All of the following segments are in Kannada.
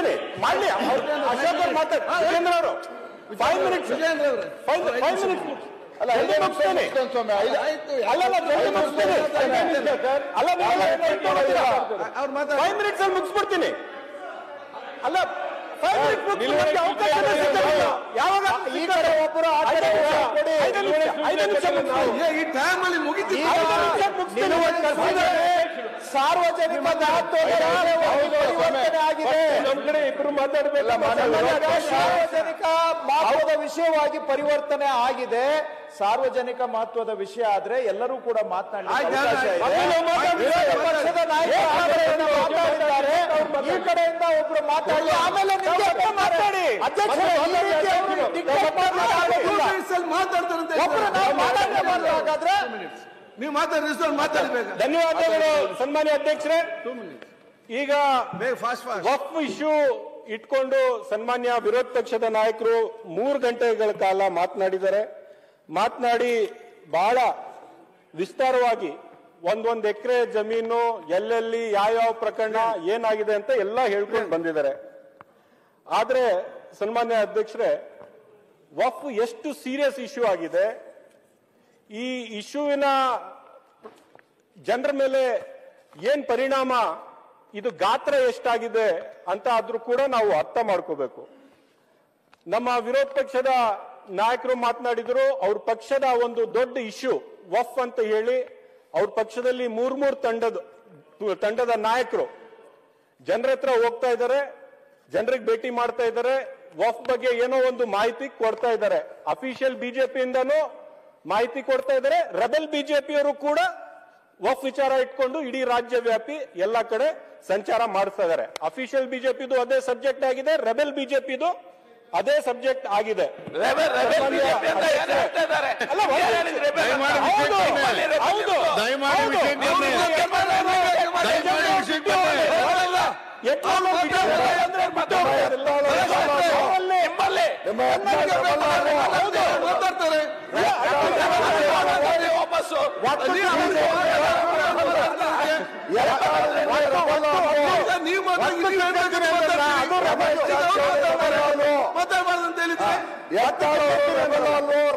ಮುಗಿಸ್ಬಿಡ್ತೀನಿ ಮಾಡ್ಲಿ ಅಶೋಕ್ ಅವ್ರು ಮಾತಾಡಿ ವಿಜೇಂದ್ರ ಅವರು 5 ಮಿನಿಟ್ಸ್ ಅಲ್ಲ ಜಲ್ದಿ ಮುಗಿಸ್ತೀನಿ ಅಲ್ಲ ಜಲ್ದಿ ಮುಗಿಸ್ತೀನಿ ಅಲ್ಲ 5 ಮಿನಿಟ್ಸ್ ಅಲ್ಲಿ ಮುಗಿಸ್ಬಿಡ್ತೀನಿ ಅಲ್ಲ 5 ಮಿನಿಟ್ಸ್ ಯಾವಾಗ ಈ ಕಡೆ ಒಬ್ಬರು ಈ ಟೈಮಲ್ಲಿ ಮುಗಿತು ಸಾರ್ವಜನಿಕ ಆಗಿದೆ ನಮ್ಮ ಕಡೆ ಇಬ್ರು ಮಾತಾಡಬೇಕು ಸಾರ್ವಜನಿಕ ಮಹತ್ವದ ವಿಷಯವಾಗಿ ಪರಿವರ್ತನೆ ಆಗಿದೆ ಸಾರ್ವಜನಿಕ ಮಹತ್ವದ ವಿಷಯ ಆದ್ರೆ ಎಲ್ಲರೂ ಕೂಡ ಮಾತನಾಡಿದ್ದಾರೆ ಈ ಕಡೆಯಿಂದ ಒಬ್ರು ಮಾತಾಡಿ ಆಮೇಲೆ ಮಾತಾಡಿ ಹಾಗಾದ್ರೆ ನೀವು ಮಾತಾಡಬೇಕು ಧನ್ಯವಾದಗಳು ಸನ್ಮಾನ್ಯ ಅಧ್ಯಕ್ಷರೇ ಈಗ ವಕ್ಫ್ ಇಶ್ಯೂ ಇಟ್ಕೊಂಡು ಸನ್ಮಾನ್ಯ ವಿರೋಧ ಪಕ್ಷದ ನಾಯಕರು 3 ಗಂಟೆಗಳ ಕಾಲ ಮಾತನಾಡಿ ಬಹಳ ವಿಸ್ತಾರವಾಗಿ ಒಂದೊಂದು ಎಕರೆ ಜಮೀನು ಎಲ್ಲೆಲ್ಲಿ ಯಾವ ಪ್ರಕರಣ ಏನಾಗಿದೆ ಅಂತ ಎಲ್ಲ ಹೇಳ್ಕೊಂಡು ಬಂದಿದ್ದಾರೆ ಆದ್ರೆ ಸನ್ಮಾನ್ಯ ಅಧ್ಯಕ್ಷರೇ ವಕ್ಫ್ ಎಷ್ಟು ಸೀರಿಯಸ್ ಇಶ್ಯೂ ಆಗಿದೆ ಈ ಇಶ್ಯೂವಿನ ಜನರ ಮೇಲೆ ಏನ್ ಪರಿಣಾಮ ಇದು ಗಾತ್ರ ಎಷ್ಟಾಗಿದೆ ಅಂತ ಆದ್ರೂ ಕೂಡ ನಾವು ಅರ್ಥ ಮಾಡ್ಕೋಬೇಕು ನಮ್ಮ ವಿರೋಧ ಪಕ್ಷದ ನಾಯಕರು ಮಾತನಾಡಿದ್ರು ಅವ್ರ ಪಕ್ಷದ ಒಂದು ದೊಡ್ಡ ಇಶ್ಯೂ ವಕ್ಫ್ ಅಂತ ಹೇಳಿ ಅವ್ರ ಪಕ್ಷದಲ್ಲಿ 3 ತಂಡದ ನಾಯಕರು ಜನರ ಹತ್ರ ಹೋಗ್ತಾ ಇದ್ದಾರೆ ಜನರಿಗೆ ಭೇಟಿ ಮಾಡ್ತಾ ಇದ್ದಾರೆ ವಕ್ಫ್ ಬಗ್ಗೆ ಏನೋ ಒಂದು ಮಾಹಿತಿ ಕೊಡ್ತಾ ಇದ್ದಾರೆ ಅಫಿಷಿಯಲ್ ಬಿಜೆಪಿಯಿಂದನೂ ಮಾಹಿತಿ ಕೊಡ್ತಾ ಇದ್ದಾರೆ ರೆಬೆಲ್ ಬಿಜೆಪಿಯವರು ಕೂಡ ವಕ್ಫ್ ವಿಚಾರ ಇಟ್ಕೊಂಡು ಇಡೀ ರಾಜ್ಯ ವ್ಯಾಪಿ ಎಲ್ಲಾ ಕಡೆ ಸಂಚಾರ ಮಾಡಿಸ್ತಾ ಇದ್ದಾರೆ ಅಫಿಷಿಯಲ್ ಬಿಜೆಪಿದು ಅದೇ ಸಬ್ಜೆಕ್ಟ್ ಆಗಿದೆ ರೆಬೆಲ್ ಬಿಜೆಪಿದು ಅದೇ ಸಬ್ಜೆಕ್ಟ್ ಆಗಿದೆ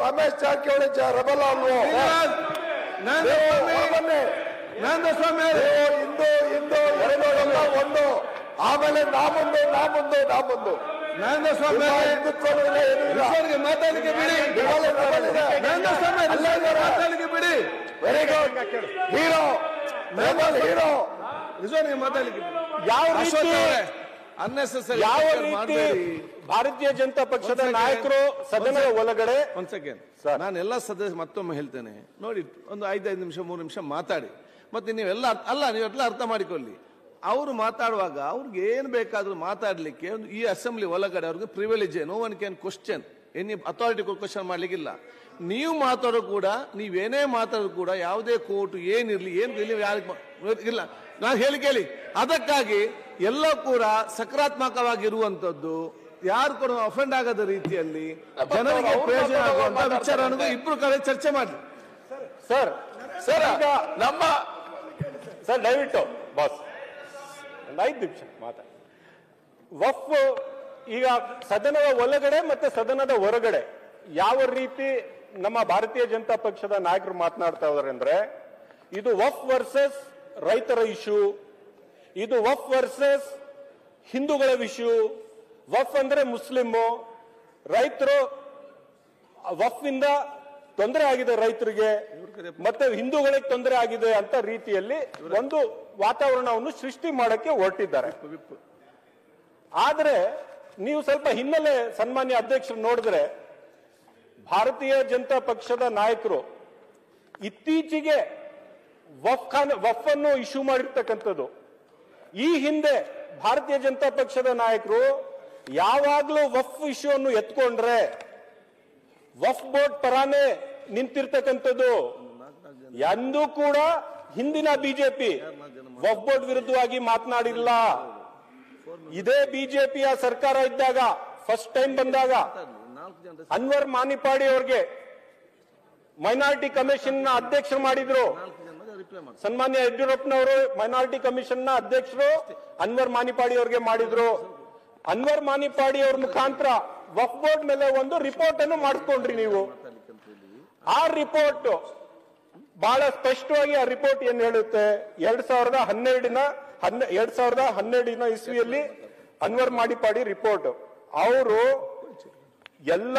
ರಮೇಶ್ ಜಾರಕಿಹೊಳಿ ರೆಬಲ್ ಇಂದು ಒಂದು ಆಮೇಲೆ ನಾಮುಂದು ಮಾತಾಡಲಿಕ್ಕೆ ಬಿಡಿ ವೆರಿ ಗುಡ್ ಹೀರೋ ಮಾತಾಡಲಿಕ್ಕೆ ಯಾವ ರೀತಿ ಭಾರತೀಯ ಜನತಾ ಪಕ್ಷದ ನಾಯಕರು ಸದನದ ಒಳಗಡೆ ಒಂದ್ ಸೆಕೆಂಡ್ ನಾನು ಎಲ್ಲ ಸದಸ್ಯ ಮತ್ತೊಮ್ಮೆ ಹೇಳ್ತೇನೆ ನೋಡಿ ಒಂದು 5 ನಿಮಿಷ 3 ನಿಮಿಷ ಮಾತಾಡಿ ಮತ್ತೆ ನೀವೆಲ್ಲ ನೀವೆಲ್ಲ ಅರ್ಥ ಮಾಡಿಕೊಳ್ಳಿ ಅವರು ಮಾತಾಡುವಾಗ ಅವ್ರಿಗೆ ಏನ್ ಬೇಕಾದ್ರೂ ಮಾತಾಡ್ಲಿಕ್ಕೆ ಈ ಅಸೆಂಬ್ಲಿ ಒಳಗಡೆ ಅವ್ರಿಗೆ privilege no one can question any authority question ಮಾಡ್ಲಿಕ್ಕಿಲ್ಲ ನೀವು ಮಾತಾಡೋ ಕೂಡ ನೀವೇನೇ ಮಾತಾಡೋ ಕೂಡ ಯಾವುದೇ ಕೋರ್ಟ್ ಏನಿರ್ಲಿ ಇಲ್ಲ ನಾನು ಕೇಳಿ ಅದಕ್ಕಾಗಿ ಎಲ್ಲ ಕೂಡ ಸಕಾರಾತ್ಮಕವಾಗಿರುವಂತದ್ದು ಯಾರು ಕೂಡ ಅಫೆಂಡ್ ಆಗದ ರೀತಿಯಲ್ಲಿ ಜನರಿಗೆ ಪ್ರಯೋಜನ ಆಗುವಂತ ವಿಚಾರ ಅನ್ನೋದು ಇಬ್ರು ಕಡೆ ಚರ್ಚೆ ಮಾಡಿ ಸರ್ ಈಗ ನಮ್ಮ ಸರ್ ದಯವಿಟ್ಟು ಬಾಸ್ 5 ನಿಮಿಷ ಮಾತಾಡಿ ವಕ್ಫ್ ಈಗ ಸದನದ ಒಳಗಡೆ ಮತ್ತೆ ಸದನದ ಹೊರಗಡೆ ಯಾವ ರೀತಿ ನಮ್ಮ ಭಾರತೀಯ ಜನತಾ ಪಕ್ಷದ ನಾಯಕರು ಮಾತನಾಡ್ತಾ ಇದ್ದಾರೆ ಅಂದ್ರೆ ಇದು ವಕ್ಫ್ ವರ್ಸಸ್ ರೈತರ ಇಶ್ಯೂ ಇದು ವಕ್ಫ್ ವರ್ಸಸ್ ಹಿಂದೂಗಳ ಇಶ್ಯೂ ವಕ್ಫ್ ಅಂದ್ರೆ ಮುಸ್ಲಿಮು ರೈತರು ವಕ್ಫ್ ಇಂದ ತೊಂದರೆ ಆಗಿದೆ ರೈತರಿಗೆ ಮತ್ತೆ ಹಿಂದೂಗಳಿಗೆ ತೊಂದರೆ ಆಗಿದೆ ಅಂತ ರೀತಿಯಲ್ಲಿ ಒಂದು ವಾತಾವರಣವನ್ನು ಸೃಷ್ಟಿ ಮಾಡಕ್ಕೆ ಹೊರಟಿದ್ದಾರೆ ಆದ್ರೆ ನೀವು ಸ್ವಲ್ಪ ಹಿನ್ನೆಲೆ ಸನ್ಮಾನ್ಯ ಅಧ್ಯಕ್ಷರು ನೋಡಿದ್ರೆ ಭಾರತೀಯ ಜನತಾ ಪಕ್ಷದ ನಾಯಕರು ಇತ್ತೀಚೆಗೆ ವಕ್ಫ್ ಅನ್ನು ಇಶ್ಯೂ ಮಾಡಿರ್ತಕ್ಕಂಥದ್ದು ಈ ಹಿಂದೆ ಭಾರತೀಯ ಜನತಾ ಪಕ್ಷದ ನಾಯಕರು ಯಾವಾಗ್ಲೂ ವಕ್ಫ್ ಇಶ್ಯೂ ಅನ್ನು ಎತ್ಕೊಂಡ್ರೆ ವಕ್ಫ್ ಬೋರ್ಡ್ ಪರಾನೇ ನಿಂತಿರ್ತಕ್ಕಂಥದ್ದು ಎಂದೂ ಕೂಡ ಹಿಂದಿನ ಬಿಜೆಪಿ ವಕ್ಫ್ ಬೋರ್ಡ್ ವಿರುದ್ಧವಾಗಿ ಮಾತನಾಡಿಲ್ಲ ಇದೇ ಬಿಜೆಪಿಯ ಸರ್ಕಾರ ಇದ್ದಾಗ ಫಸ್ಟ್ ಟೈಮ್ ಬಂದಾಗ ಅನ್ವರ್ ಮಾನಿಪಾಡಿ ಅವ್ರಿಗೆ ಮೈನಾರಿಟಿ ಕಮಿಷನ್ ನ ಅಧ್ಯಕ್ಷರು ಮಾಡಿದ್ರು ಸನ್ಮಾನ್ಯ ಯಡಿಯೂರಪ್ಪನವರು ಮೈನಾರಿಟಿ ಕಮಿಷನ್ ನ ಅಧ್ಯಕ್ಷರು ಅನ್ವರ್ ಮಾನಿಪಾಡಿ ಅವ್ರಿಗೆ ಮಾಡಿದ್ರು ಅನ್ವರ್ ಮಾನಿಪಾಡಿ ಅವ್ರ ಮುಖಾಂತರ ವಕ್ಫ್ ಬೋರ್ಡ್ ಮೇಲೆ ಒಂದು ರಿಪೋರ್ಟ್ ಅನ್ನು ಮಾಡಿಸ್ಕೊಂಡ್ರಿ ನೀವು. ಆ ರಿಪೋರ್ಟ್ ಬಹಳ ಸ್ಪಷ್ಟವಾಗಿ ಆ ರಿಪೋರ್ಟ್ ಏನ್ ಹೇಳುತ್ತೆ, 2012 ಇಸ್ವಿಯಲ್ಲಿ ಅನ್ವರ್ ಮಾನಿಪಾಡಿ ರಿಪೋರ್ಟ್ ಅವರು ಎಲ್ಲ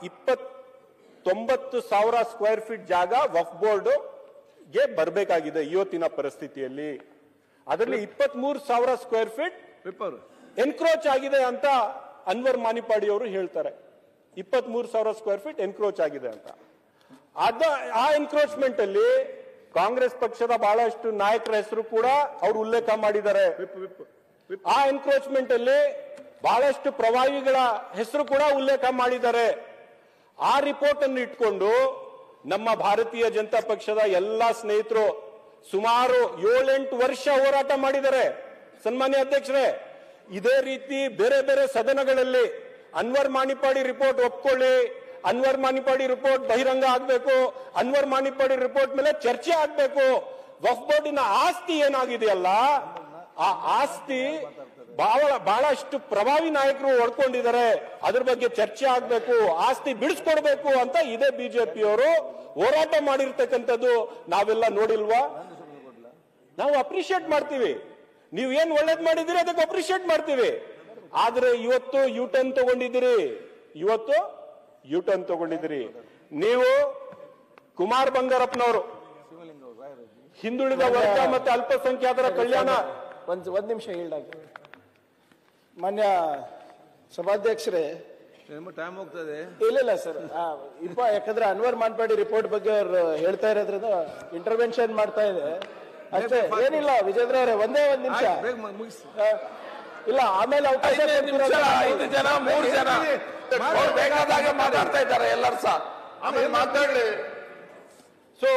29,000 ಸ್ಕ್ವೇರ್ ಫೀಟ್ ಜಾಗ ವಕ್ಫ್ ಬೋರ್ಡ್ ಗೆ ಬರಬೇಕಾಗಿದೆ ಇವತ್ತಿನ ಪರಿಸ್ಥಿತಿಯಲ್ಲಿ. ಅದರಲ್ಲಿ 23,000 ಸ್ಕ್ವೇರ್ ಫೀಟ್ ಎನ್ಕ್ರೋಚ್ ಆಗಿದೆ ಅಂತ ಅನ್ವರ್ ಮಾನಿಪಾಡಿ ಅವರು ಹೇಳ್ತಾರೆ. 23,000 ಸ್ಕ್ವೇರ್ ಫೀಟ್ ಎನ್ಕ್ರೋಚ್ ಆಗಿದೆ ಅಂತ. ಆ ಎನ್ಕ್ರೋಚ್ಮೆಂಟ್ ಅಲ್ಲಿ ಕಾಂಗ್ರೆಸ್ ಪಕ್ಷದ ಬಹಳಷ್ಟು ನಾಯಕರ ಹೆಸರು ಕೂಡ ಅವರು ಉಲ್ಲೇಖ ಮಾಡಿದ್ದಾರೆ. ಆ ಎನ್ಕ್ರೋಚ್ಮೆಂಟ್ ಅಲ್ಲಿ ಬಹಳಷ್ಟು ಪ್ರಭಾವಿಗಳ ಹೆಸರು ಕೂಡ ಉಲ್ಲೇಖ ಮಾಡಿದ್ದಾರೆ. ಆ ರಿಪೋರ್ಟ್ ಅನ್ನು ಇಟ್ಕೊಂಡು ನಮ್ಮ ಭಾರತೀಯ ಜನತಾ ಪಕ್ಷದ ಎಲ್ಲಾ ಸ್ನೇಹಿತರು ಸುಮಾರು 7-8 ವರ್ಷ ಹೋರಾಟ ಮಾಡಿದ್ದಾರೆ. ಸನ್ಮಾನ್ಯ ಅಧ್ಯಕ್ಷರೇ, ಇದೇ ರೀತಿ ಬೇರೆ ಬೇರೆ ಸದನಗಳಲ್ಲಿ ಅನ್ವರ್ ಮಾನಿಪಾಡಿ ರಿಪೋರ್ಟ್ ಒಪ್ಕೊಳ್ಳಿ, ಅನ್ವರ್ ಮಾನಿಪಾಡಿ ರಿಪೋರ್ಟ್ ಬಹಿರಂಗ ಆಗ್ಬೇಕು, ಅನ್ವರ್ ಮಾನಿಪಾಡಿ ರಿಪೋರ್ಟ್ ಮೇಲೆ ಚರ್ಚೆ ಆಗ್ಬೇಕು, ವಕ್ಫ್ ಬೋರ್ಡಿನ ಆಸ್ತಿ ಏನಾಗಿದೆಯಲ್ಲ ಆ ಆಸ್ತಿ ಬಹಳಷ್ಟು ಪ್ರಭಾವಿ ನಾಯಕರು ಹೊಡ್ಕೊಂಡಿದ್ದಾರೆ, ಅದ್ರ ಬಗ್ಗೆ ಚರ್ಚೆ ಆಗ್ಬೇಕು, ಆಸ್ತಿ ಬಿಡಿಸ್ಕೊಡ್ಬೇಕು ಅಂತ ಇದೇ ಬಿಜೆಪಿಯವರು ಹೋರಾಟ ಮಾಡಿರ್ತಕ್ಕಂಥದ್ದು ನಾವೆಲ್ಲ ನೋಡಿಲ್ವಾ? ನಾವು ಅಪ್ರಿಶಿಯೇಟ್ ಮಾಡ್ತೀವಿ, ನೀವು ಏನ್ ಒಳ್ಳೇದ್ ಮಾಡಿದಿರಿ ಅದಕ್ಕೆ ಅಪ್ರಿಶಿಯೇಟ್ ಮಾಡ್ತೀವಿ. ಆದ್ರೆ ಇವತ್ತು ಯೂಟರ್ನ್ ತಗೊಂಡಿದ್ದೀರಿ. ನೀವು ಕುಮಾರ್ ಬಂಗಾರಪ್ಪನವರು ಹಿಂದುಳಿದ ವರ್ಗ ಮತ್ತೆ ಅಲ್ಪಸಂಖ್ಯಾತರ ಕಲ್ಯಾಣ ಒಂದ್ ನಿಮಿಷ ಹೇಳ್ದಾಗ ಮಾನ್ಯ ಸಭಾಧ್ಯಕ್ಷರೇ, ಟೈಮ್ ಹೋಗ್ತದೆ. ಇಲ್ಲ ಸರ್, ಯಾಕಂದ್ರೆ ಅನ್ವರ್ ಮಾನ್ಪಾಡಿ ರಿಪೋರ್ಟ್ ಬಗ್ಗೆ ಅವ್ರು ಹೇಳ್ತಾ ಇರೋದ್ರಿಂದ ಇಂಟರ್ವೆನ್ಷನ್ ಮಾಡ್ತಾ ಇದೆ ಅಷ್ಟೇ, ಏನಿಲ್ಲ. ವಿಜೇಂದ್ರ ಅವರೇ ಒಂದೇ ಒಂದ್ ನಿಮಿಷ ಇಲ್ಲ, ಆಮೇಲೆ ಅವಕಾಶ 5 ಜನ 3 ಜನ ಬೇಕಾದಾಗ ಮಾತಾಡ್ತಾ ಇದ್ದಾರೆ ಎಲ್ಲರೂ ಸಹ, ಆಮೇಲೆ ಮಾತಾಡ್ಲಿ. ಸೊ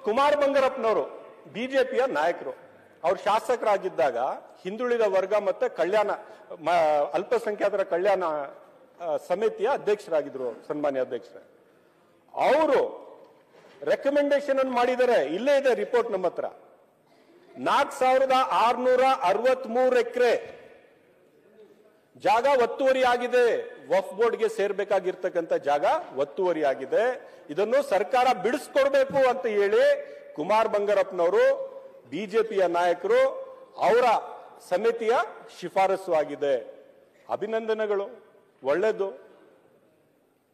ಕುಮಾರ್ ಬಂಗಾರಪ್ಪನವರು ಬಿಜೆಪಿಯ ನಾಯಕರು, ಅವ್ರು ಶಾಸಕರಾಗಿದ್ದಾಗ ಹಿಂದುಳಿದ ವರ್ಗ ಮತ್ತೆ ಅಲ್ಪಸಂಖ್ಯಾತರ ಕಲ್ಯಾಣ ಸಮಿತಿಯ ಅಧ್ಯಕ್ಷರಾಗಿದ್ರು. ಸನ್ಮಾನ್ಯ ಅಧ್ಯಕ್ಷರೇ, ಅವರು ರೆಕಮೆಂಡೇಶನ್ ಅನ್ನು ಮಾಡಿದ್ದಾರೆ. ಇಲ್ಲೇ ಇದೆ ರಿಪೋರ್ಟ್ ನಮ್ಮ ಹತ್ರ. 4,663 ಎಕರೆ ಜಾಗ ಒತ್ತುವರಿ ಆಗಿದೆ. ವಕ್ಫ್ ಬೋರ್ಡ್ಗೆ ಸೇರ್ಬೇಕಾಗಿರ್ತಕ್ಕಂಥ ಜಾಗ ಒತ್ತುವರಿ ಆಗಿದೆ. ಇದನ್ನು ಸರ್ಕಾರ ಬಿಡಿಸ್ಕೊಡ್ಬೇಕು ಅಂತ ಹೇಳಿ ಕುಮಾರ್ ಬಂಗಾರಪ್ಪನವರು ಬಿಜೆಪಿಯ ನಾಯಕರು, ಅವರ ಸಮಿತಿಯ ಶಿಫಾರಸು ಆಗಿದೆ. ಅಭಿನಂದನೆಗಳು, ಒಳ್ಳೇದು,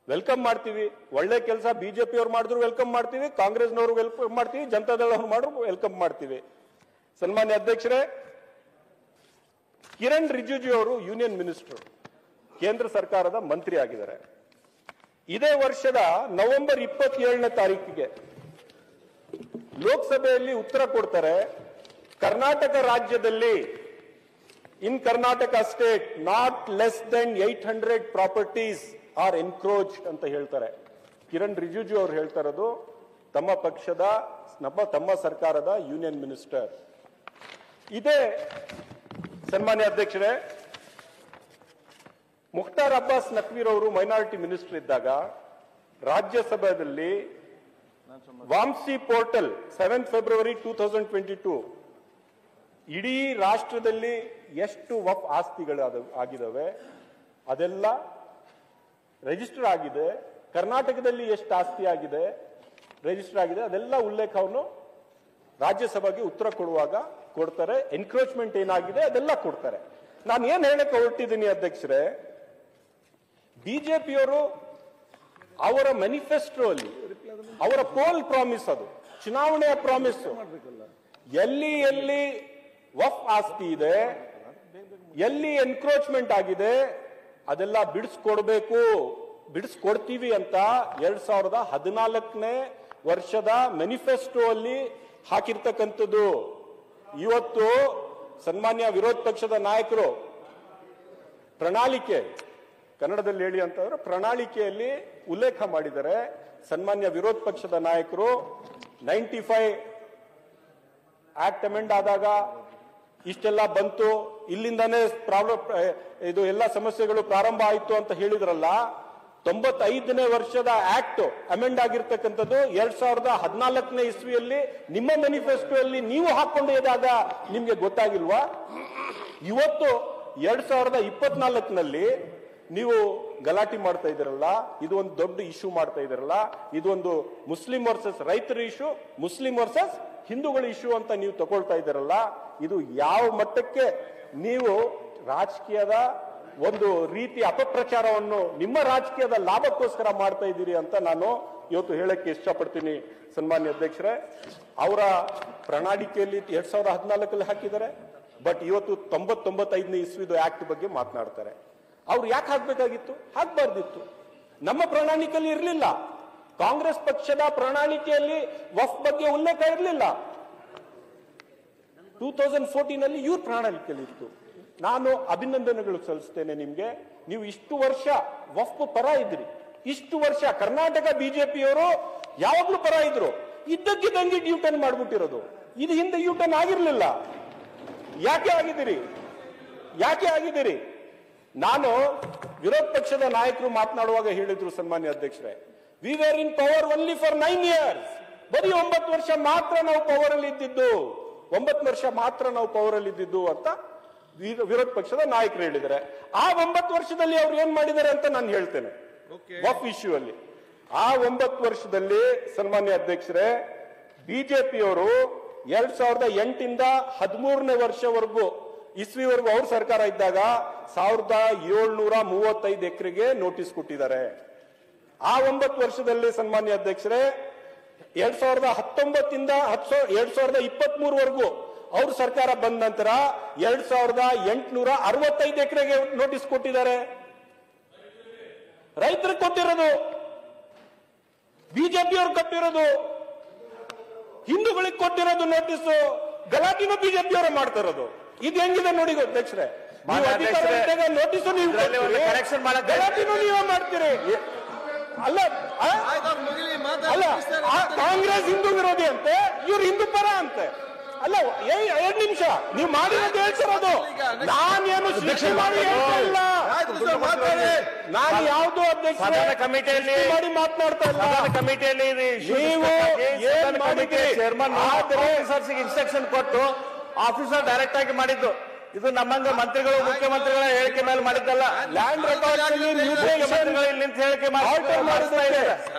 ವೆಲ್ಕಮ್ ಮಾಡ್ತೀವಿ. ಒಳ್ಳೆ ಕೆಲಸ ಬಿಜೆಪಿ ಅವ್ರು ಮಾಡಿದ್ರು ವೆಲ್ಕಮ್ ಮಾಡ್ತೀವಿ, ಕಾಂಗ್ರೆಸ್ನವರು ವೆಲ್ಕಮ್ ಮಾಡ್ತೀವಿ, ಜನತಾದಳವ್ರು ಮಾಡಿದ್ರು ವೆಲ್ಕಮ್ ಮಾಡ್ತೀವಿ. ಸನ್ಮಾನ್ಯ ಅಧ್ಯಕ್ಷರೇ, ಕಿರಣ್ ರಿಜಿಜು ಅವರು ಯೂನಿಯನ್ ಮಿನಿಸ್ಟರ್, ಕೇಂದ್ರ ಸರ್ಕಾರದ ಮಂತ್ರಿ ಆಗಿದ್ದಾರೆ. ಇದೇ ವರ್ಷದ ನವೆಂಬರ್ 27ನೇ ತಾರೀಕಿಗೆ ಲೋಕಸಭೆಯಲ್ಲಿ ಉತ್ತರ ಕೊಡ್ತಾರೆ. ಕರ್ನಾಟಕ ರಾಜ್ಯದಲ್ಲಿ in Karnataka state not less than 800 properties are encroached ಅಂತ ಹೇಳ್ತಾರೆ. ಕಿರಣ್ ರಿಜಿಜು ಅವರು ಹೇಳ್ತಾ ಇರೋದು ತಮ್ಮ ಪಕ್ಷದ ತಮ್ಮ ಸರ್ಕಾರದ ಯೂನಿಯನ್ ಮಿನಿಸ್ಟರ್. ಇದೇ ಸನ್ಮಾನ್ಯ ಅಧ್ಯಕ್ಷರೇ, ಮುಖ್ತಾರ್ ಅಬ್ಬಾಸ್ ನಕ್ವೀರ್ ಅವರು ಮೈನಾರಿಟಿ ಮಿನಿಸ್ಟರ್ ಇದ್ದಾಗ ರಾಜ್ಯಸಭೆಯಲ್ಲಿ ವಾಮ್ಸಿ ಪೋರ್ಟಲ್ 7 ಫೆಬ್ರವರಿ 2022 ಇಡೀ ರಾಷ್ಟ್ರದಲ್ಲಿ ಎಷ್ಟು ವಕ್ಫ್ ಆಸ್ತಿಗಳು ಆಗಿದಾವೆ ಅದೆಲ್ಲ ರಿಜಿಸ್ಟರ್ ಆಗಿದೆ, ಕರ್ನಾಟಕದಲ್ಲಿ ಎಷ್ಟು ಆಸ್ತಿ ಆಗಿದೆ ರಿಜಿಸ್ಟರ್ ಆಗಿದೆ, ಅದೆಲ್ಲ ಉಲ್ಲೇಖವನ್ನು ರಾಜ್ಯಸಭೆಗೆ ಉತ್ತರ ಕೊಡುವಾಗ ಕೊಡ್ತಾರೆ. ಎನ್ಕ್ರೋಚ್ಮೆಂಟ್ ಏನಾಗಿದೆ ಅದೆಲ್ಲ ಕೊಡ್ತಾರೆ. ನಾನು ಏನ್ ಹೇಳಕ್ಕೆ ಹೊರಟಿದ್ದೀನಿ ಅಧ್ಯಕ್ಷರೇ, ಬಿಜೆಪಿಯವರು ಅವರ ಮ್ಯಾನಿಫೆಸ್ಟೋ ಅಲ್ಲಿ ಅವರ ಪೋಲ್ ಪ್ರಾಮಿಸ್, ಅದು ಚುನಾವಣೆಯ ಪ್ರಾಮಿಸ್, ಎಲ್ಲಿ ವಕ್ಫ್ ಆಸ್ತಿ ಇದೆ, ಎಲ್ಲಿ ಎನ್ಕ್ರೋಚ್ಮೆಂಟ್ ಆಗಿದೆ ಅದೆಲ್ಲ ಬಿಡಿಸ್ಕೊಡ್ತೀವಿ ಅಂತ 2014ನೇ ವರ್ಷದ ಮ್ಯಾನಿಫೆಸ್ಟೋ ಅಲ್ಲಿ ಹಾಕಿರ್ತಕ್ಕಂಥದ್ದು. ಇವತ್ತು ಸನ್ಮಾನ್ಯ ವಿರೋಧ ಪಕ್ಷದ ನಾಯಕರು ಪ್ರಣಾಳಿಕೆ, ಕನ್ನಡದಲ್ಲಿ ಹೇಳಿ ಅಂತಂದ್ರೆ ಪ್ರಣಾಳಿಕೆಯಲ್ಲಿ ಉಲ್ಲೇಖ ಮಾಡಿದ್ದಾರೆ. ಸನ್ಮಾನ್ಯ ವಿರೋಧ ಪಕ್ಷದ ನಾಯಕರು 95 ಆಕ್ಟ್ ಅಮೆಂಡ್ ಆದಾಗ ಇಷ್ಟೆಲ್ಲ ಬಂತು, ಇಲ್ಲಿಂದಾನೇ ಪ್ರಾಬ್ಲಮ್, ಇದು ಎಲ್ಲ ಸಮಸ್ಯೆಗಳು ಪ್ರಾರಂಭ ಆಯಿತು ಅಂತ ಹೇಳಿದ್ರಲ್ಲ. 95ನೇ ವರ್ಷದ ಆಕ್ಟ್ ಅಮೆಂಡ್ ಆಗಿರ್ತಕ್ಕಂಥದ್ದು 2014ನೇ ಇಸ್ವಿಯಲ್ಲಿ ನಿಮ್ಮ ಮ್ಯಾನಿಫೆಸ್ಟೋ ಅಲ್ಲಿ ನೀವು ಹಾಕೊಂಡು ಹೋದಾಗ ನಿಮ್ಗೆ ಗೊತ್ತಾಗಿಲ್ವಾ? ಇವತ್ತು 2024ನಲ್ಲಿ ನೀವು ಗಲಾಟೆ ಮಾಡ್ತಾ ಇದ್ದೀರಲ್ಲ, ಇದು ಒಂದು ದೊಡ್ಡ ಇಶ್ಯೂ ಮಾಡ್ತಾ ಇದ್ದೀರಲ್ಲ, ಇದು ಒಂದು ಮುಸ್ಲಿಂ ವರ್ಸಸ್ ರೈತರ ಇಶ್ಯೂ, ಮುಸ್ಲಿಂ ವರ್ಸಸ್ ಹಿಂದೂಗಳ ಇಶ್ಯೂ ಅಂತ ನೀವು ತಗೊಳ್ತಾ ಇದ್ದೀರಲ್ಲ, ಇದು ಯಾವ ಮಟ್ಟಕ್ಕೆ ನೀವು ರಾಜಕೀಯದ ಒಂದು ರೀತಿ ಅಪಪ್ರಚಾರವನ್ನು ನಿಮ್ಮ ರಾಜಕೀಯದ ಲಾಭಕ್ಕೋಸ್ಕರ ಮಾಡ್ತಾ ಇದ್ದೀರಿ ಅಂತ ನಾನು ಇವತ್ತು ಹೇಳಕ್ಕೆ ಇಷ್ಟಪಡ್ತೀನಿ. ಸನ್ಮಾನ್ಯ ಅಧ್ಯಕ್ಷರೇ, ಅವರ ಪ್ರಣಾಳಿಕೆಯಲ್ಲಿ 2014 ಹಾಕಿದ್ದಾರೆ, ಬಟ್ ಇವತ್ತು 95ನೇ ಇಸ್ವಿದು ಆಕ್ಟ್ ಬಗ್ಗೆ ಮಾತನಾಡ್ತಾರೆ. ಅವ್ರು ಯಾಕೆ ಹಾಕ್ಬೇಕಾಗಿತ್ತು? ಹಾಕ್ಬಾರ್ದಿತ್ತು. ನಮ್ಮ ಪ್ರಣಾಳಿಕೆಯಲ್ಲಿ ಇರಲಿಲ್ಲ, ಕಾಂಗ್ರೆಸ್ ಪಕ್ಷದ ಪ್ರಣಾಳಿಕೆಯಲ್ಲಿ ವಫ್ ಬಗ್ಗೆ ಉಲ್ಲೇಖ ಇರಲಿಲ್ಲ. 2014ನಲ್ಲಿ ಇವ್ರ ಪ್ರಣಾಳಿಕೆಯಲ್ಲಿ ಇತ್ತು. ನಾನು ಅಭಿನಂದನೆಗಳು ಸಲ್ಲಿಸ್ತೇನೆ ನಿಮ್ಗೆ. ನೀವು ಇಷ್ಟು ವರ್ಷ ವಫ್ ಪರ ಇದ್ರಿ, ಇಷ್ಟು ವರ್ಷ ಕರ್ನಾಟಕ ಬಿಜೆಪಿಯವರು ಯಾವಾಗ್ಲೂ ಪರ ಇದ್ರು, ಇದ್ದಕ್ಕಿದ್ದಂಗೆ ಯೂಟರ್ನ್ ಮಾಡ್ಬಿಟ್ಟಿರೋದು. ಇದು ಹಿಂದೆ ಯೂಟರ್ನ್ ಆಗಿರ್ಲಿಲ್ಲ. ಯಾಕೆ ಆಗಿದ್ದೀರಿ? ಯಾಕೆ ಆಗಿದ್ದೀರಿ? ನಾನು ವಿರೋಧ ಪಕ್ಷದ ನಾಯಕರು ಮಾತನಾಡುವಾಗ ಹೇಳಿದ್ರು, ಸನ್ಮಾನ್ಯ ಅಧ್ಯಕ್ಷರೇ, we were in power only for 9 years. ಬರೀ 9 ವರ್ಷ ಮಾತ್ರ ನಾವು ಪವರ್ ಅಲ್ಲಿ ಇದ್ದಿದ್ದು, 9 ವರ್ಷ ಮಾತ್ರ ನಾವು ಪವರ್ ಅಲ್ಲಿ ಇದ್ದಿದ್ದು ಅಂತ ವಿರೋಧ ಪಕ್ಷದ ನಾಯಕರು ಹೇಳಿದ್ದಾರೆ. ಆ 9 ವರ್ಷದಲ್ಲಿ ಅವ್ರು ಏನ್ ಮಾಡಿದ್ದಾರೆ ಅಂತ ನಾನು ಹೇಳ್ತೇನೆ. ವಫ್ ಇಶ್ಯೂ ಅಲ್ಲಿ ಆ 9 ವರ್ಷದಲ್ಲಿ ಸನ್ಮಾನ್ಯ ಅಧ್ಯಕ್ಷರೇ, ಬಿಜೆಪಿಯವರು 2008 13ನೇ ವರ್ಷವರೆಗೂ ಇಸ್ವಿವರೆಗೂ ಅವ್ರ ಸರ್ಕಾರ ಇದ್ದಾಗ 1735 ಎಕರೆಗೆ ನೋಟಿಸ್ ಕೊಟ್ಟಿದ್ದಾರೆ. ಆ 9 ವರ್ಷದಲ್ಲಿ ಸನ್ಮಾನ್ಯ ಅಧ್ಯಕ್ಷರೇ, 2019 2023ವರೆಗೂ ಅವ್ರ ಸರ್ಕಾರ ಬಂದ ನಂತರ 2865 ಎಕರೆಗೆ ನೋಟಿಸ್ ಕೊಟ್ಟಿದ್ದಾರೆ. ರೈತರಿಗೆ ಕೊಟ್ಟಿರೋದು, ಬಿಜೆಪಿಯವ್ರು ಕೊಟ್ಟಿರೋದು, ಹಿಂದೂಗಳಿಗೆ ಕೊಟ್ಟಿರೋದು ನೋಟಿಸ್, ಗಲಾಟಿನೂ ಬಿಜೆಪಿಯವರು ಮಾಡ್ತಾ ಇರೋದು. ಇದು ಹೆಂಗಿದೆ ನೋಡಿ ಅಧ್ಯಕ್ಷರೇ. ನೋಟಿಸ್ ನೀವು ಗಲಾಟಿನೂ ನೀವೇ ಮಾಡ್ತೀರಿ. ಅಲ್ಲ ಅಲ್ಲ, ಕಾಂಗ್ರೆಸ್ ಹಿಂದೂ ವಿರೋಧಿ ಅಂತೆ, ಇವ್ರು ಹಿಂದೂ ಪರ ಅಂತೆ. ಅಲ್ಲ, 2 ನಿಮಿಷ ನೀವು ಮಾಡಿರೋದು ಹೇಳ್ತಿರೋದು. ನಾನೇನು ಶಿಕ್ಷೆ ಮಾಡಿ ಹೇಳ್ತಾ ಇಲ್ಲ, ನಾನು ಯಾವ್ದು ಅಧ್ಯಕ್ಷ ಕಮಿಟಿಯಲ್ಲಿ ಮಾಡಿ ಮಾತನಾಡ್ತಾ ಇಲ್ಲ. ಕಮಿಟಿಯಲ್ಲಿ ನೀವು ಏನ್ ಮಾಡಿದ್ರಿ? ಆಫೀಸರ್ಸ್ಗೆ ಇನ್ಸ್ಟ್ರಕ್ಷನ್ ಕೊಟ್ಟು ಆಫೀಸರ್ ಡೈರೆಕ್ಟ್ ಆಗಿ ಮಾಡಿದ್ದು. ಇದು ನಮ್ಮಂಗ ಮಂತ್ರಿಗಳು ಮುಖ್ಯಮಂತ್ರಿಗಳ ಹೇಳಿಕೆ ಮೇಲೆ ಮಾಡಿದ್ದಲ್ಲ. ಲ್ಯಾಂಡ್ ರೆಕಾರ್ಡ್ ಹೇಳಿಕೆ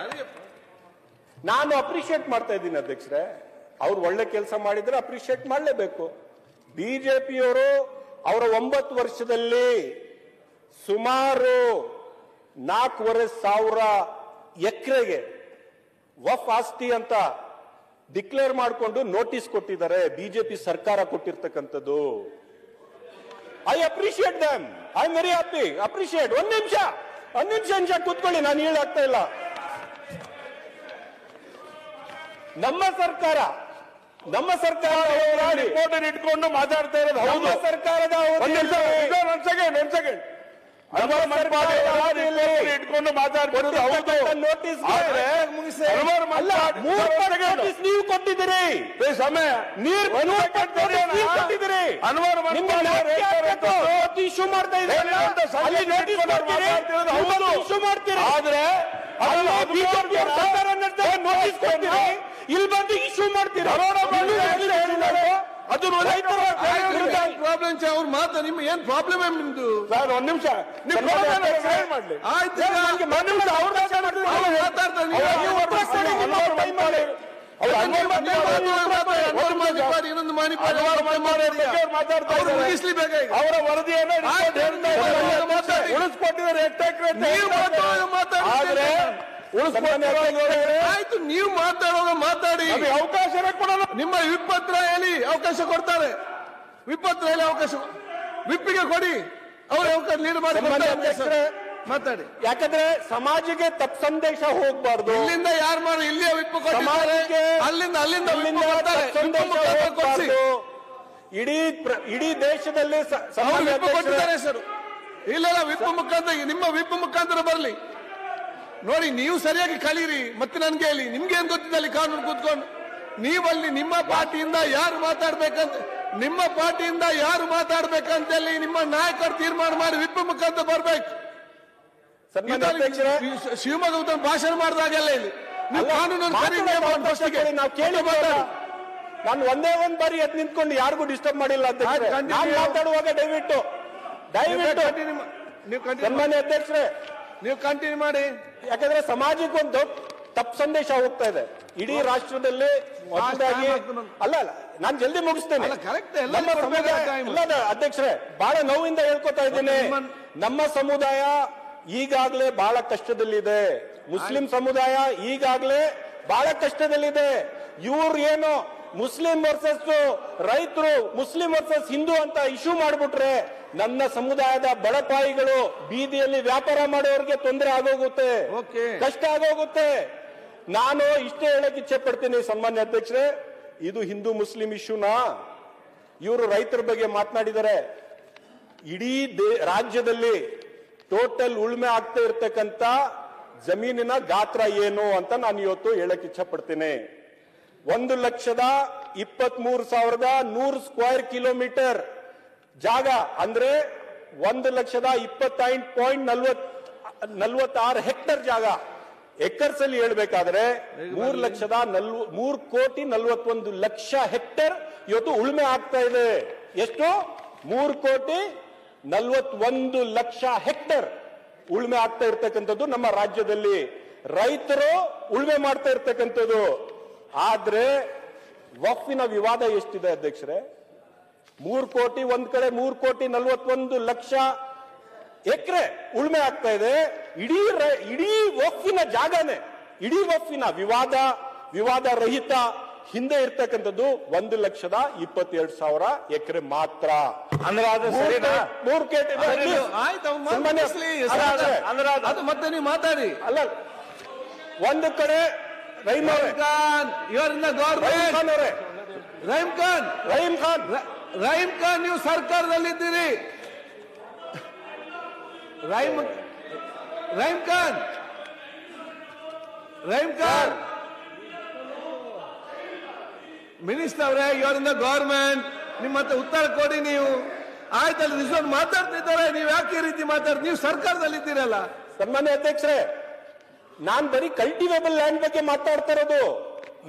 ನಾನು ಅಪ್ರಿಶಿಯೇಟ್ ಮಾಡ್ತಾ ಇದ್ದೀನಿ ಅಧ್ಯಕ್ಷರೇ. ಅವ್ರು ಒಳ್ಳೆ ಕೆಲಸ ಮಾಡಿದ್ರೆ ಅಪ್ರಿಶಿಯೇಟ್ ಮಾಡಲೇಬೇಕು. ಬಿಜೆಪಿಯವರು ಅವರ 9 ವರ್ಷದಲ್ಲಿ ಸುಮಾರು 4,500 ಎಕರೆಗೆ ವಫ್ ಆಸ್ತಿ ಅಂತ ಡಿಕ್ಲೇರ್ ಮಾಡಿಕೊಂಡು ನೋಟಿಸ್ ಕೊಟ್ಟಿದ್ದಾರೆ. ಬಿಜೆಪಿ ಸರ್ಕಾರ ಕೊಟ್ಟಿರ್ತಕ್ಕಂಥದ್ದು. I appreciate them, I am very happy, appreciate. 1 ನಿಮಿಷ ಕೂತ್ಕೊಳ್ಳಿ, ನಾನು ಹೇಳಾಗ್ತಾ ಇಲ್ಲ. ನಮ್ಮ ಸರ್ಕಾರ ರಿಪೋರ್ಟರ್ ಇಟ್ಕೊಂಡು ಮಾತಾಡ್ತಾ ಇರೋದು ಹೌದು. ಸರ್ಕಾರದ ಇಟ್ಕೊಂಡು ಮಾತಾಡ್ತಿರೋದು ಹೌದು. ನೋಟಿಸ್ ನೀವು ಕೊಟ್ಟಿದ್ದೀರಿ, ಸಮಯ ನೀರು ಕೊಟ್ಟಿದ್ದೀರಿ, ಇಶ್ಯೂ ಮಾಡ್ತಾ ಇದ್ದೀರಿ, ಇಶ್ಯೂ ಮಾಡ್ತೀರಿ. ಆದ್ರೆ ನೋಟಿಸ್ ಕೊಡ್ತೀರಿ, ಇಲ್ಲಿ ಬಂದು ಇಶ್ಯೂ ಮಾಡ್ತೀರಾ? ಅದು ಪ್ರಾಬ್ಲಮ್ ಅವ್ರು ಮಾತಾ ನಿಮ್ಗೆ ಏನ್ ಪ್ರಾಬ್ಲಮ್ ನಿಮ್ದು? ಸರ್ 1 ನಿಮಿಷ ಅವರ ವರದಿಯನ್ನು ಉಳಿಸ್ಕೊಟ್ಟಿದ್ದಾರೆ. ಆಯ್ತು, ನೀವು ಮಾತಾಡುವಾಗ ಮಾತಾಡಿ, ಅವಕಾಶ ಕೊಡೋಣ. ನಿಮ್ಮ ವಿಪತ್ರ ಹೇಳಿ ಅವಕಾಶ ಕೊಡ್ತಾರೆ, ವಿಪತ್ರ ಹೇಳಿ ಅವಕಾಶ, ವಿಪ್ಪಿಗೆ ಕೊಡಿ, ಅವ್ರು ಅವಕಾಶ ನೀಡು ಮಾಡಿ ಮಾತಾಡಿ. ಯಾಕಂದ್ರೆ ಸಮಾಜಕ್ಕೆ ತಪ್ಪು ಸಂದೇಶ ಹೋಗ್ಬಾರ್ದು. ಇಲ್ಲಿಂದ ಯಾರು ಮಾಡಿ ಇಲ್ಲಿಯ ವಿಪ್ಪು ಕೊಟ್ಟಿದ್ದಾರೆ, ಅಲ್ಲಿಂದ ಇಡೀ ದೇಶದಲ್ಲಿ ಕೊಟ್ಟಿದ್ದಾರೆ ಸರ್. ಇಲ್ಲ ವಿಪ್ ಮುಖಾಂತರ, ನಿಮ್ಮ ವಿಪ್ ಮುಖಾಂತರ ಬರ್ಲಿ ನೋಡಿ. ನೀವು ಸರಿಯಾಗಿ ಕಲೀರಿ, ಮತ್ತೆ ನನ್ಗೆ ಹೇಳಿ, ನಿಮ್ಗೆ ಏನ್ ಗೊತ್ತಿದೆ ಅಲ್ಲಿ ಕಾನೂನು ಕೂತ್ಕೊಂಡು. ನೀವಲ್ಲಿ ನಿಮ್ಮ ಪಾರ್ಟಿಯಿಂದ ಯಾರು ಮಾತಾಡ್ಬೇಕಂತೇಳಿ ನಿಮ್ಮ ನಾಯಕರು ತೀರ್ಮಾನ ಮಾಡಿ ವಿಪ್ ಮುಖಾಂತರ ಬರ್ಬೇಕು. ಶಿವಮೊಗ್ಗ ಭಾಷಣ ಮಾಡಿದಾಗೆಲ್ಲ ಇಲ್ಲಿ ನೀವು ಕಾನೂನು ನಾವು ಕೇಳಿ ಮಾತಾಡಿ. ನಾನು ಒಂದೇ ಬಾರಿ ಎದ್ದು ನಿಂತ್ಕೊಂಡು ಯಾರಿಗೂ ಡಿಸ್ಟರ್ಬ್ ಮಾಡಿಲ್ಲ ಅಂತ ಮಾತಾಡುವಾಗ ದಯವಿಟ್ಟು ಸನ್ಮಾನ್ಯ ಅಧ್ಯಕ್ಷರೇ ನೀವು ಕಂಟಿನ್ಯೂ ಮಾಡಿ. ಯಾಕಂದ್ರೆ ಸಮಾಜಕ್ಕೆ ಒಂದು ತಪ್ಪು ಸಂದೇಶ ಹೋಗ್ತಾ ಇದೆ ಇಡೀ ರಾಷ್ಟ್ರದಲ್ಲಿ. ಅಲ್ಲ ನಾನು ಜಲ್ದಿ ಮುಗಿಸ್ತೇನೆ. ನಮ್ಮ ಸಮುದಾಯ ಅಧ್ಯಕ್ಷರೇ ಬಹಳ ನೋವಿಂದ ಹೇಳ್ಕೊತಾ ಇದ್ದೇನೆ, ನಮ್ಮ ಸಮುದಾಯ ಈಗಾಗಲೇ ಬಹಳ ಕಷ್ಟದಲ್ಲಿದೆ. ಮುಸ್ಲಿಂ ಸಮುದಾಯ ಈಗಾಗಲೇ ಬಹಳ ಕಷ್ಟದಲ್ಲಿದೆ. ಇವ್ರು ಏನು ಮುಸ್ಲಿಂ ವರ್ಸಸ್ ರೈತರು, ಮುಸ್ಲಿಂ ವರ್ಸಸ್ ಹಿಂದೂ ಅಂತ ಇಶ್ಯೂ ಮಾಡ್ಬಿಟ್ರೆ ನನ್ನ ಸಮುದಾಯದ ಬಡಪಾಯಿಗಳು ಬೀದಿಯಲ್ಲಿ ವ್ಯಾಪಾರ ಮಾಡೋರಿಗೆ ತೊಂದರೆ ಆಗೋಗುತ್ತೆ, ಕಷ್ಟ ಆಗೋಗುತ್ತೆ. ನಾನು ಇಷ್ಟೇ ಹೇಳಕ್ ಇಚ್ಛೆ ಪಡ್ತೀನಿ ಸನ್ಮಾನ್ಯ ಅಧ್ಯಕ್ಷರೇ, ಇದು ಹಿಂದೂ ಮುಸ್ಲಿಂ ಇಶ್ಯೂನಾ? ಇವರು ರೈತರ ಬಗ್ಗೆ ಮಾತನಾಡಿದರೆ ಇಡೀ ರಾಜ್ಯದಲ್ಲಿ ಟೋಟಲ್ ಉಳುಮೆ ಆಗ್ತಾ ಇರ್ತಕ್ಕಂಥ ಜಮೀನಿನ ಗಾತ್ರ ಏನು ಅಂತ ನಾನು ಇವತ್ತು ಹೇಳಕ್ ಇಚ್ಛೆ ಪಡ್ತೀನಿ. 1,23,100 ಸ್ಕ್ವೇರ್ ಕಿಲೋಮೀಟರ್ ಜಾಗ ಅಂದ್ರೆ 1,20,46 ಹೆಕ್ಟರ್ ಜಾಗ. ಎಕರ್ಸ್ ಅಲ್ಲಿ ಹೇಳ್ಬೇಕಾದ್ರೆ 3,41,00,000 ಹೆಕ್ಟರ್ ಇವತ್ತು ಉಳುಮೆ ಆಗ್ತಾ ಇದೆ. ಎಷ್ಟು? 3,41,00,000 ಹೆಕ್ಟರ್ ಉಳುಮೆ ಆಗ್ತಾ ಇರ್ತಕ್ಕಂಥದ್ದು ನಮ್ಮ ರಾಜ್ಯದಲ್ಲಿ. ರೈತರು ಉಳುಮೆ ಮಾಡ್ತಾ ಇರ್ತಕ್ಕಂಥದ್ದು. ಆದ್ರೆ ವಕ್ಫಿನ ವಿವಾದ ಎಷ್ಟಿದೆ ಅಧ್ಯಕ್ಷರೇ? 3 ಕೋಟಿ, ಒಂದ್ ಕಡೆ 3,41,00,000 ಎಕರೆ ಉಳುಮೆ ಆಗ್ತಾ ಇದೆ. ಇಡೀ ವಕ್ಫಿನ ಜಾಗನೇ, ಇಡೀ ವಕ್ಫಿನ ವಿವಾದ ರಹಿತ ಹಿಂದೆ ಇರ್ತಕ್ಕಂಥದ್ದು 1,22,000 ಎಕರೆ ಮಾತ್ರ. ಅಂದ್ರೆ ಅದು 3 ಕೋಟಿ. ಮತ್ತೆ ನೀವು ಮಾತಾಡಿ. ಅಲ್ಲ, ಒಂದು ಕಡೆ ರಹೀಂ ಖಾನ್ ನೀವು ಸರ್ಕಾರದಲ್ಲಿದ್ದೀರಿ. ರಹೀಂ ಖಾನ್ ಮಿನಿಸ್ಟರ್ ಅವರೇ, ಯುವರ್ ಇನ್ ದ ಗವರ್ಮೆಂಟ್, ನಿಮ್ಮ ಮತ್ತೆ ಉತ್ತರ ಕೊಡಿ ನೀವು. ಆಯ್ತಲ್ಲ, ರಿಸೋರ್ಟ್ ಮಾತಾಡ್ತಿದ್ದಾರೆ, ನೀವು ಯಾಕೆ ಈ ರೀತಿ ಮಾತಾಡ್ತೀರಿ? ನೀವು ಸರ್ಕಾರದಲ್ಲಿದ್ದೀರಲ್ಲ. ಸನ್ಮಾನ್ಯ ಅಧ್ಯಕ್ಷರೇ, ನಾನ್ ಬರೀ ಕಲ್ಟಿವೇಬಲ್ ಲ್ಯಾಂಡ್ ಬಗ್ಗೆ ಮಾತಾಡ್ತಾ ಇರೋದು.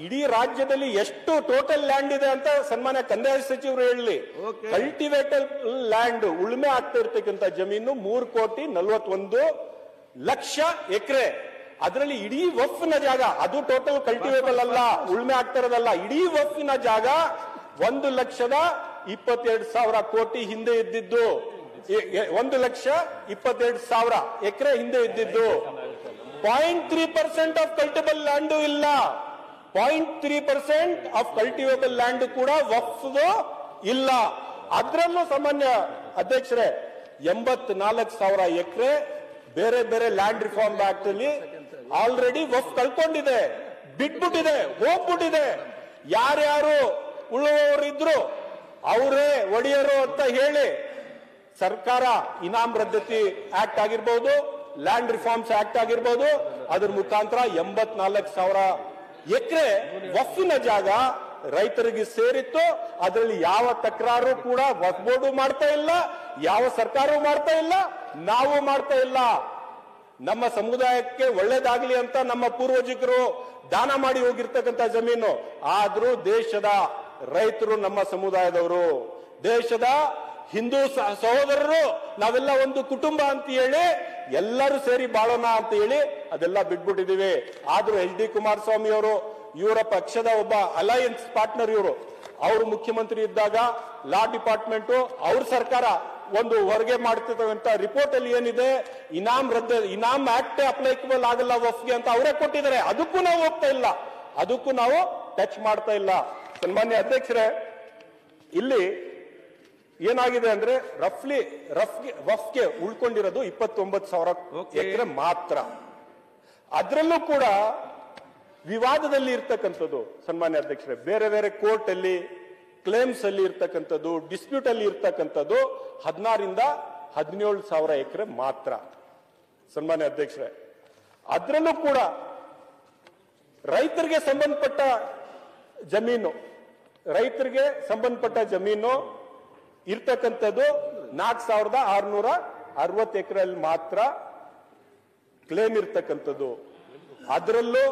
ಇಡೀ ರಾಜ್ಯದಲ್ಲಿ ಎಷ್ಟು ಟೋಟಲ್ ಲ್ಯಾಂಡ್ ಇದೆ ಅಂತ ಸನ್ಮಾನ್ಯ ಕಂದಾಯ ಸಚಿವರು ಹೇಳಲಿ. ಕಲ್ಟಿವೇಟಲ್ ಲ್ಯಾಂಡ್ ಉಳುಮೆ ಆಗ್ತಾ ಇರ್ತಕ್ಕಂಥ ಜಮೀನು 3,41,00,000 ಎಕರೆ. ಅದರಲ್ಲಿ ಇಡೀ ವಫ್ನ ಜಾಗ, ಅದು ಟೋಟಲ್ ಕಲ್ಟಿವೇಬಲ್ ಅಲ್ಲ, ಉಳುಮೆ ಆಗ್ತಾ ಇರೋದಲ್ಲ. ಇಡೀ ವಫ್ನ ಜಾಗ 1,22,000 ಕೋಟಿ ಹಿಂದೆ ಇದ್ದಿದ್ದು, 1,22,000 ಎಕರೆ ಹಿಂದೆ ಇದ್ದಿದ್ದು. 0.3% ಆಫ್ ಕಲ್ಟಿಬಲ್ ಲ್ಯಾಂಡ್ ಇಲ್ಲ. 0.3% ಆಫ್ ಕಲ್ಟಿವೇಬಲ್ ಲ್ಯಾಂಡ್ ಕೂಡ ವಕ್ಫ್ದು ಇಲ್ಲ. ಅದರಲ್ಲೂ ಸಾಮಾನ್ಯ ಅಧ್ಯಕ್ಷರೇ 84,000 ಎಕರೆ ಬೇರೆ ಬೇರೆ ಲ್ಯಾಂಡ್ ರಿಫಾರ್ಮ್ ಆಕ್ಟ್ ಅಲ್ಲಿ ಆಲ್ರೆಡಿ ವಕ್ಫ್ ಕಳ್ಕೊಂಡಿದೆ, ಬಿಟ್ಬಿಟ್ಟಿದೆ, ಹೋಗ್ಬಿಟ್ಟಿದೆ. ಯಾರ್ಯಾರು ಉಳುವವರಿದ್ರು ಅವರೇ ಒಡೆಯರು ಅಂತ ಹೇಳಿ ಸರ್ಕಾರ ಇನಾಮ್ ರದ್ದತಿ ಆಕ್ಟ್ ಆಗಿರ್ಬೋದು, ಲ್ಯಾಂಡ್ ರಿಫಾರ್ಮ್ಸ್ ಆಕ್ಟ್ ಆಗಿರ್ಬೋದು, ಅದ್ರ ಮುಖಾಂತರ 84,000 ಎಕರೆ ವಕ್ಫಿನ ಜಾಗ ರೈತರಿಗೆ ಸೇರಿತ್ತು. ಅದರಲ್ಲಿ ಯಾವ ತಕರಾರು ಕೂಡ ವಕ್ಫ್ ಬೋರ್ಡು ಮಾಡ್ತಾ ಇಲ್ಲ, ಯಾವ ಸರ್ಕಾರವೂ ಮಾಡ್ತಾ ಇಲ್ಲ, ನಾವು ಮಾಡ್ತಾ ಇಲ್ಲ. ನಮ್ಮ ಸಮುದಾಯಕ್ಕೆ ಒಳ್ಳೇದಾಗ್ಲಿ ಅಂತ ನಮ್ಮ ಪೂರ್ವಜಿಕರು ದಾನ ಮಾಡಿ ಹೋಗಿರ್ತಕ್ಕಂಥ ಜಮೀನು. ಆದ್ರೂ ದೇಶದ ರೈತರು ನಮ್ಮ ಸಮುದಾಯದವರು, ದೇಶದ ಹಿಂದೂ ಸಹೋದರರು, ನಾವೆಲ್ಲ ಒಂದು ಕುಟುಂಬ ಅಂತ ಹೇಳಿ ಎಲ್ಲರೂ ಸೇರಿ ಬಾಳೋಣ ಅಂತ ಹೇಳಿ ಅದೆಲ್ಲ ಬಿಟ್ಬಿಟ್ಟಿದೀವಿ. ಆದ್ರೂ HD ಕುಮಾರಸ್ವಾಮಿ ಅವರು, ಇವರ ಪಕ್ಷದ ಒಬ್ಬ ಅಲಯನ್ಸ್ ಪಾರ್ಟ್ನರ್ ಇವರು, ಅವರು ಮುಖ್ಯಮಂತ್ರಿ ಇದ್ದಾಗ ಲಾ ಡಿಪಾರ್ಟ್ಮೆಂಟ್ ಅವ್ರ ಸರ್ಕಾರ ಒಂದು ಹೊರಗೆ ಮಾಡ್ತಿರ್ತಕ್ಕಂಥ ರಿಪೋರ್ಟ್ ಅಲ್ಲಿ ಏನಿದೆ, ಇನಾಮ್ ಆಕ್ಟ್ ಅಪ್ಲೈಕಬಲ್ ಆಗಲ್ಲ ವಫ್ಗೆ ಅಂತ ಅವರೇ ಕೊಟ್ಟಿದ್ದಾರೆ. ಅದಕ್ಕೂ ನಾವು ಹೋಗ್ತಾ ಇಲ್ಲ, ಅದಕ್ಕೂ ನಾವು ಟಚ್ ಮಾಡ್ತಾ ಇಲ್ಲ. ಸನ್ಮಾನ್ಯ ಅಧ್ಯಕ್ಷರೇ, ಇಲ್ಲಿ ಏನಾಗಿದೆ ಅಂದ್ರೆ ವಫ್ಗೆ ಉಳ್ಕೊಂಡಿರೋದು 29,000 ಎಕರೆ ಮಾತ್ರ. ಅದರಲ್ಲೂ ಕೂಡ ವಿವಾದದಲ್ಲಿ ಇರ್ತಕ್ಕಂಥದ್ದು ಸನ್ಮಾನ್ಯ ಅಧ್ಯಕ್ಷರೇ, ಬೇರೆ ಬೇರೆ ಕೋರ್ಟ್ ಅಲ್ಲಿ ಕ್ಲೇಮ್ಸ್ ಅಲ್ಲಿ ಇರ್ತಕ್ಕಂಥದ್ದು, ಡಿಸ್ಪ್ಯೂಟ್ ಅಲ್ಲಿ ಇರ್ತಕ್ಕಂಥದ್ದು 16,000 to 17,000 ಎಕರೆ ಮಾತ್ರ. ಸನ್ಮಾನ್ಯ ಅಧ್ಯಕ್ಷರೇ, ಅದರಲ್ಲೂ ಕೂಡ ರೈತರಿಗೆ ಸಂಬಂಧಪಟ್ಟ ಜಮೀನು ಇರ್ತಕ್ಕಂಥದ್ದು 4,660 ಎಕರೆಯಲ್ಲಿ ಮಾತ್ರ ಕ್ಲೇಮ್ ಇರ್ತಕ್ಕಂಥದ್ದು. ಅದರಲ್ಲೂ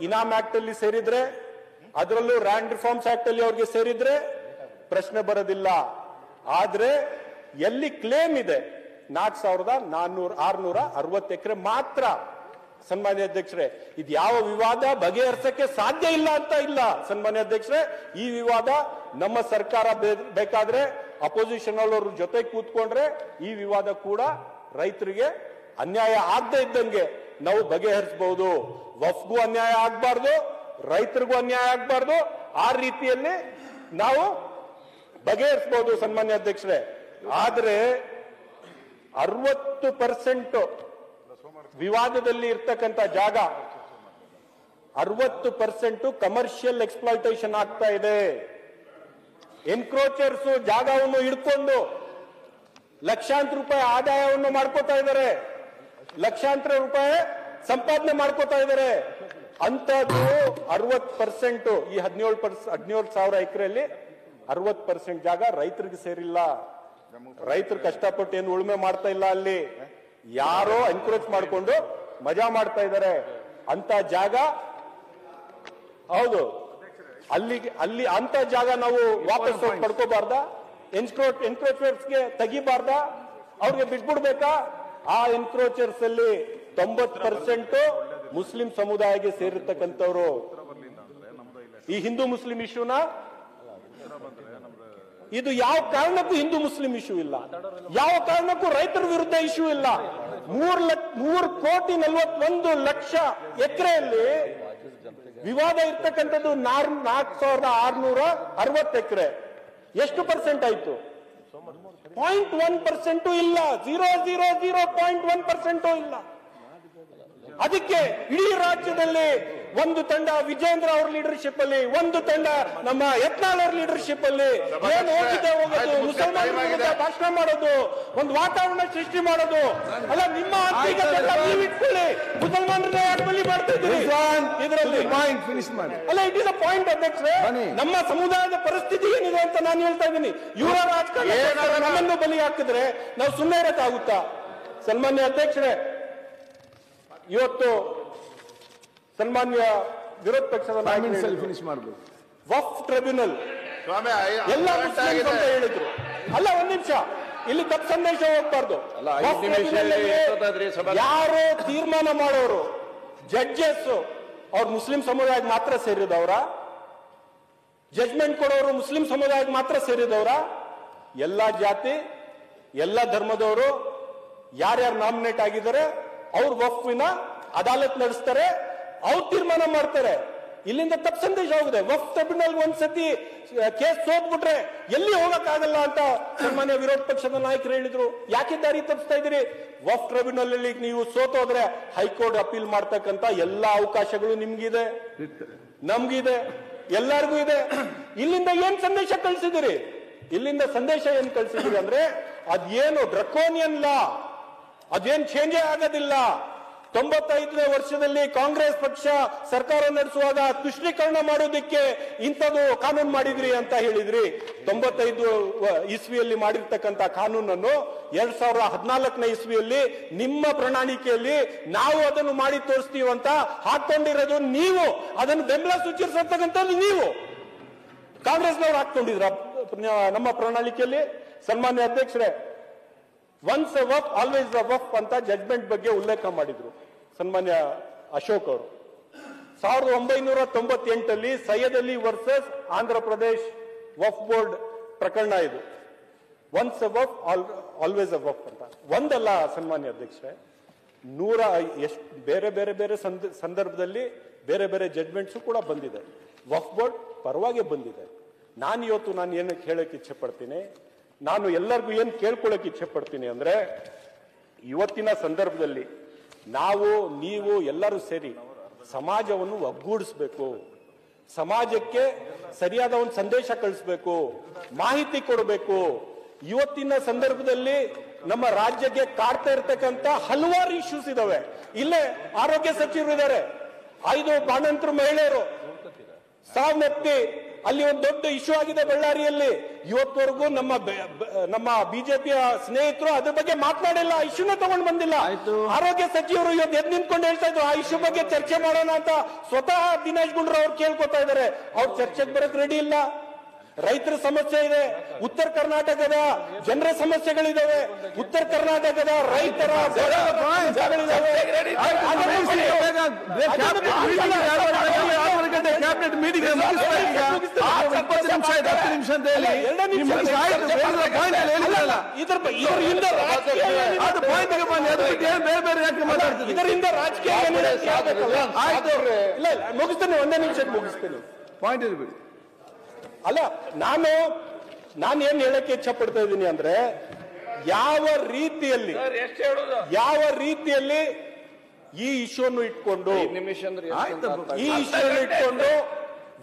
ಇನಾಮ್ ಆಕ್ಟ್ ಅಲ್ಲಿ ಸೇರಿದ್ರೆ, ಅದರಲ್ಲೂ ಲ್ಯಾಂಡ್ ರಿಫಾರ್ಮ್ಸ್ ಆಕ್ಟ್ ಅಲ್ಲಿ ಅವ್ರಿಗೆ ಸೇರಿದ್ರೆ ಪ್ರಶ್ನೆ ಬರೋದಿಲ್ಲ. ಆದ್ರೆ ಎಲ್ಲಿ ಕ್ಲೇಮ್ ಇದೆ, 4,660 ಎಕರೆ ಮಾತ್ರ. ಸನ್ಮಾನ್ಯ ಅಧ್ಯಕ್ಷರೇ, ಇದು ಯಾವ ವಿವಾದ ಬಗೆಹರಿಸಕ್ಕೆ ಸಾಧ್ಯ ಇಲ್ಲ ಅಂತ ಇಲ್ಲ. ಸನ್ಮಾನ್ಯ ಅಧ್ಯಕ್ಷರೇ, ಈ ವಿವಾದ ನಮ್ಮ ಸರ್ಕಾರ ಬೇಕಾದ್ರೆ ಅಪೋಸಿಷನ್ ಅವ್ರ ಜೊತೆ ಕೂತ್ಕೊಂಡ್ರೆ ಈ ವಿವಾದ ಕೂಡ ರೈತರಿಗೆ ಅನ್ಯಾಯ ಆಗದೆ ಇದ್ದಂಗೆ ನಾವು ಬಗೆಹರಿಸಬಹುದು. ವಫ್ಗೂ ಅನ್ಯಾಯ ಆಗ್ಬಾರ್ದು, ರೈತರಿಗೂ ಅನ್ಯಾಯ ಆಗ್ಬಾರ್ದು. ಆ ರೀತಿಯಲ್ಲಿ ನಾವು ಬಗೆಹರಿಸಬಹುದು ಸನ್ಮಾನ್ಯ ಅಧ್ಯಕ್ಷರೇ. ಆದ್ರೆ 60% ವಿವಾದದಲ್ಲಿ ಇರ್ತಕ್ಕಂಥ ಜಾಗ 60% ಕಮರ್ಷಿಯಲ್ ಎಕ್ಸ್ಪ್ಲಾಯ್ಟೇಷನ್ ಆಗ್ತಾ ಇದೆ. ಎನ್ಕ್ರೋಚರ್ಸ್ ಜಾಗವನ್ನು ಹಿಡ್ಕೊಂಡು ಲಕ್ಷಾಂತರ ರೂಪಾಯಿ ಆದಾಯವನ್ನು ಮಾಡ್ಕೋತಾ ಇದ್ದಾರೆ, ಲಕ್ಷಾಂತರ ರೂಪಾಯಿ ಸಂಪಾದನೆ ಮಾಡ್ಕೋತಾ ಇದ್ದಾರೆ. ಅಂತದ್ದು 60%, ಈ 17,000 ಎಕರೆಯಲ್ಲಿ 60% ಜಾಗ ರೈತರಿಗೆ ಸೇರಿಲ್ಲ. ರೈತರು ಕಷ್ಟಪಟ್ಟು ಏನು ಉಳುಮೆ ಮಾಡ್ತಾ ಇಲ್ಲ, ಅಲ್ಲಿ ಯಾರೋ ಎನ್ಕರೇಜ್ ಮಾಡಿಕೊಂಡು ಮಜಾ ಮಾಡ್ತಾ ಇದ್ದಾರೆ. ಅಂತ ಜಾಗ ಹೌದು, ಅಲ್ಲಿ ಅಂತ ಜಾಗ ನಾವು ವಾಪಸ್ ಪಡ್ಕೋಬಾರ್ದ? ಎನ್ಕ್ರೋಚರ್ಸ್ಗೆ ತೆಗಿಬಾರ್ದ? ಅವ್ರಿಗೆ ಬಿಟ್ಬಿಡ್ಬೇಕಾ? ಆ ಎನ್ಕ್ರೋಚರ್ಸ್ ಅಲ್ಲಿ 90% ಮುಸ್ಲಿಂ ಸಮುದಾಯಕ್ಕೆ ಸೇರಿರ್ತಕ್ಕಂಥವ್ರು. ಈ ಹಿಂದೂ ಮುಸ್ಲಿಂ ಇಶ್ಯೂನ ಇದು ಯಾವ ಕಾರಣಕ್ಕೂ ಹಿಂದೂ ಮುಸ್ಲಿಂ ಇಶ್ಯೂ ಇಲ್ಲ, ಯಾವ ಕಾರಣಕ್ಕೂ ರೈತರ ವಿರುದ್ಧ ಇಶ್ಯೂ ಇಲ್ಲ. 3,41,00,000 ಎಕರೆಯಲ್ಲಿ ವಿವಾದ ಇರ್ತಕ್ಕಂಥದ್ದು 4,660 ಎಕರೆ. ಎಷ್ಟು ಪರ್ಸೆಂಟ್ ಆಯ್ತು? 0.1% ಇಲ್ಲ, 0.1% ಇಲ್ಲ. ಅದಕ್ಕೆ ಇಡೀ ರಾಜ್ಯದಲ್ಲಿ ಒಂದು ತಂಡ ವಿಜೇಂದ್ರ ಅವರ ಲೀಡರ್ಶಿಪ್ ಅಲ್ಲಿ, ಒಂದು ತಂಡ ನಮ್ಮ ಯತ್ನಾಳ್ ಅವರ ಲೀಡರ್ಶಿಪ್ ಅಲ್ಲಿ ಏನು ಹೋಗಿದೆ ಹೋಗೋದು, ಮುಸಲ್ಮಾನರ ವಿರುದ್ಧ ಭಾಷಣ ಮಾಡೋದು, ಒಂದು ವಾತಾವರಣ ಸೃಷ್ಟಿ ಮಾಡೋದು. ಅಲ್ಲ, ನಿಮ್ಮ ನೀವು ಇಟ್ಕೊಳ್ಳಿ, ಮುಸಲ್ಮಾನರನ್ನ ಯಾಕೆ ಬಲಿ ಮಾಡ್ತಾ ಇದ್ದೀರಿ ಇದರಲ್ಲಿ? ಅಲ್ಲ, ಇಟ್ ಇಸ್ ಅ ಪಾಯಿಂಟ್ ಅಧ್ಯಕ್ಷರೇ. ನಮ್ಮ ಸಮುದಾಯದ ಪರಿಸ್ಥಿತಿ ಏನಿದೆ ಅಂತ ನಾನು ಹೇಳ್ತಾ ಇದ್ದೀನಿ. ಇವರ ರಾಜಕಾರಣ ನಮ್ಮನ್ನು ಬಲಿ ಹಾಕಿದ್ರೆ ನಾವು ಸುಮ್ಮನೆ ಇರಕ್ಕಾಗುತ್ತಾ? ಸನ್ಮಾನ್ಯ ಅಧ್ಯಕ್ಷರೇ, ಇವತ್ತು ಸನ್ಮಾನ್ಯ ವಿರೋಧ ಪಕ್ಷದ ಫಿನಿಶ್ ಮಾಡಬೇಕು. ವಫ್ ಟ್ರಿಬ್ಯುನಲ್ ಎಲ್ಲ ಮುಸ್ಲಿಮ್ಸ್ ಅಂತ ಹೇಳಿದ್ರು. ಅಲ್ಲ, ಒಂದ್ ನಿಮಿಷ, ಇಲ್ಲಿ ತಪ್ಪು ಸಂದೇಶ ಹೋಗ್ಬಾರ್ದು. ಯಾರು ತೀರ್ಮಾನ ಮಾಡೋರು, ಜಡ್ಜಸ್, ಅವ್ರು ಮುಸ್ಲಿಂ ಸಮುದಾಯಕ್ಕೆ ಮಾತ್ರ ಸೇರಿದವರ? ಜಡ್ಜ್ಮೆಂಟ್ ಕೊಡೋರು ಮುಸ್ಲಿಂ ಸಮುದಾಯಕ್ಕೆ ಮಾತ್ರ ಸೇರಿದವರ? ಎಲ್ಲ ಜಾತಿ, ಎಲ್ಲ ಧರ್ಮದವರು ಯಾರ್ಯಾರು ನಾಮಿನೇಟ್ ಆಗಿದ್ದಾರೆ ಅವ್ರು ವಫ್ವಿನ ಅದಾಲತ್ ನಡೆಸ್ತಾರೆ, ಅವ್ರು ತೀರ್ಮಾನ ಮಾಡ್ತಾರೆ. ಇಲ್ಲಿಂದ ತಪ್ಪು ಸಂದೇಶ ಹೋಗಿದೆ. ವಫ್ ಟ್ರಿಬ್ಯುನಲ್ ಒಂದ್ಸತಿ ಕೇಸ್ ಸೋತ್ಬಿಟ್ರೆ ಎಲ್ಲಿ ಹೋಗಕ್ಕಾಗಲ್ಲ ಅಂತ ಸನ್ಮಾನ್ಯ ವಿರೋಧ ಪಕ್ಷದ ನಾಯಕರು ಹೇಳಿದ್ರು. ಯಾಕೆ ದಾರಿ ತಪ್ಪಿಸ್ತಾ ಇದ್ದೀರಿ? ವಫ್ ಟ್ರಿಬ್ಯುನಲ್ ಅಲ್ಲಿ ನೀವು ಸೋತೋದ್ರೆ ಹೈಕೋರ್ಟ್ ಅಪೀಲ್ ಮಾಡ್ತಕ್ಕಂತ ಎಲ್ಲಾ ಅವಕಾಶಗಳು ನಿಮ್ಗಿದೆ, ನಮ್ಗಿದೆ, ಎಲ್ಲರಿಗೂ ಇದೆ. ಇಲ್ಲಿಂದ ಏನ್ ಸಂದೇಶ ಕಳಿಸಿದಿರಿ? ಇಲ್ಲಿಂದ ಸಂದೇಶ ಏನ್ ಕಳಿಸಿದಿರಿ ಅಂದ್ರೆ ಅದೇನು ಡ್ರಕೋನಿಯನ್ ಲಾ, ಅದೇನ್ ಚೇಂಜೇ ಆಗೋದಿಲ್ಲ. 95ನೇ ವರ್ಷದಲ್ಲಿ ಕಾಂಗ್ರೆಸ್ ಪಕ್ಷ ಸರ್ಕಾರ ನಡೆಸುವಾಗ ತುಷ್ಟೀಕರಣ ಮಾಡೋದಕ್ಕೆ ಇಂಥದ್ದು ಕಾನೂನು ಮಾಡಿದ್ರಿ ಅಂತ ಹೇಳಿದ್ರಿ. 95 ಇಸ್ವಿಯಲ್ಲಿ ಮಾಡಿರ್ತಕ್ಕಂಥ ಕಾನೂನನ್ನು 2014ನೇ ಇಸ್ವಿಯಲ್ಲಿ ನಿಮ್ಮ ಪ್ರಣಾಳಿಕೆಯಲ್ಲಿ ನಾವು ಅದನ್ನು ಮಾಡಿ ತೋರಿಸ್ತೀವಿ ಅಂತ ಹಾಕೊಂಡಿರೋದು ನೀವು, ಅದನ್ನು ಬೆಂಬಲ ಸೂಚಿಸತಕ್ಕಂಥದ್ದು ನೀವು, ಕಾಂಗ್ರೆಸ್ನವ್ರು ಹಾಕೊಂಡಿದ್ರ ನಮ್ಮ ಪ್ರಣಾಳಿಕೆಯಲ್ಲಿ. ಸನ್ಮಾನ್ಯ ಅಧ್ಯಕ್ಷರೇ, once a Waqf always a Waqf ಅಂತ ಜಡ್ಜ್ಮೆಂಟ್ ಬಗ್ಗೆ ಉಲ್ಲೇಖ ಮಾಡಿದ್ರು ಸನ್ಮಾನ್ಯ ಅಶೋಕ್ ಅವರು. 1998 ಸೈಯದ್ ಅಲಿ ವರ್ಸಸ್ ಆಂಧ್ರ ಪ್ರದೇಶ್ ವಫ್ ಬೋರ್ಡ್ ಪ್ರಕರಣ ಇದು. Once a Waqf always a Waqf ಅಂತ ಒಂದಲ್ಲ ಸನ್ಮಾನ್ಯ ಅಧ್ಯಕ್ಷರೇ, ಎಷ್ಟು ಬೇರೆ ಬೇರೆ ಬೇರೆ ಸಂದರ್ಭದಲ್ಲಿ ಬೇರೆ ಬೇರೆ ಜಡ್ಜ್ಮೆಂಟ್ಸು ಕೂಡ ಬಂದಿದೆ. ವಫ್ ಬೋರ್ಡ್ ಪರವಾಗಿ ಬಂದಿದೆ. ನಾನು ಏನಕ್ಕೆ ಹೇಳಕ್ಕೆ ಇಚ್ಛೆ ಪಡ್ತೀನಿ, ನಾನು ಎಲ್ಲರಿಗೂ ಏನ್ ಕೇಳ್ಕೊಳ್ಳಕ್ಕೆ ಇಚ್ಛೆ ಪಡ್ತೀನಿ ಅಂದ್ರೆ, ಇವತ್ತಿನ ಸಂದರ್ಭದಲ್ಲಿ ನೀವು ಎಲ್ಲರೂ ಸೇರಿ ಸಮಾಜವನ್ನು ಒಗ್ಗೂಡಿಸ್ಬೇಕು, ಸಮಾಜಕ್ಕೆ ಸರಿಯಾದ ಒಂದು ಸಂದೇಶ ಕಳಿಸ್ಬೇಕು, ಮಾಹಿತಿ ಕೊಡಬೇಕು. ಇವತ್ತಿನ ಸಂದರ್ಭದಲ್ಲಿ ನಮ್ಮ ರಾಜ್ಯಕ್ಕೆ ಕಾಡ್ತಾ ಇರ್ತಕ್ಕಂಥ ಹಲವಾರು ಇಶ್ಯೂಸ್ ಇದಾವೆ. ಇಲ್ಲೇ ಆರೋಗ್ಯ ಸಚಿವರು ಇದ್ದಾರೆ, 5 ಬಾಣಂತರು ಮಹಿಳೆಯರು ಸಾವನ್ನಪ್ಪಿ ಅಲ್ಲಿ ಒಂದು ದೊಡ್ಡ ಇಶ್ಯೂ ಆಗಿದೆ ಬಳ್ಳಾರಿಯಲ್ಲಿ. ಇವತ್ತವರೆಗೂ ನಮ್ಮ ಬಿಜೆಪಿಯ ಸ್ನೇಹಿತರು ಅದ್ರ ಬಗ್ಗೆ ಮಾತನಾಡಿಲ್ಲ, ಇಶ್ಯೂನ ತಗೊಂಡು ಬಂದಿಲ್ಲ. ಆರೋಗ್ಯ ಸಚಿವರು ಇವತ್ತು ಎದ್ದು ನಿಂತ್ಕೊಂಡು ಹೇಳ್ತಾ ಇದ್ರು ಆ ಇಶ್ಯೂ ಬಗ್ಗೆ ಚರ್ಚೆ ಮಾಡೋಣ ಅಂತ. ಸ್ವತಃ ದಿನೇಶ್ ಗುಂಡೂರಾವ್ ಅವ್ರು ಕೇಳ್ಕೊತಾ ಇದ್ದಾರೆ, ಅವ್ರು ಚರ್ಚೆಗೆ ಬರಕ್ ರೆಡಿ ಇಲ್ಲ. ರೈತರ ಸಮಸ್ಯೆ ಇದೆ, ಉತ್ತರ ಕರ್ನಾಟಕದ ಜನರ ಸಮಸ್ಯೆಗಳಿದಾವೆ, ಉತ್ತರ ಕರ್ನಾಟಕದ ರೈತರ ಕ್ಯಾಬಿನೆಟ್ ಮೀಟಿಂಗ್ ಇದರಿಂದ ರಾಜಕೀಯ ಇಲ್ಲ, ಮುಗಿಸ್ತೇನೆ, ಒಂದೇ ನಿಮಿಷಕ್ಕೆ ಮುಗಿಸ್ತೇನೆ. ಪಾಯಿಂಟ್ ಇರಬೇಡಿ. ಅಲ್ಲ, ನಾನು ಏನ್ ಹೇಳಕ್ಕೆ ಇಚ್ಛೆ ಪಡ್ತಾ ಇದ್ದೀನಿ ಅಂದ್ರೆ, ಯಾವ ರೀತಿಯಲ್ಲಿ ಈ ಇಶ್ಯೂನ್ನು ಇಟ್ಕೊಂಡು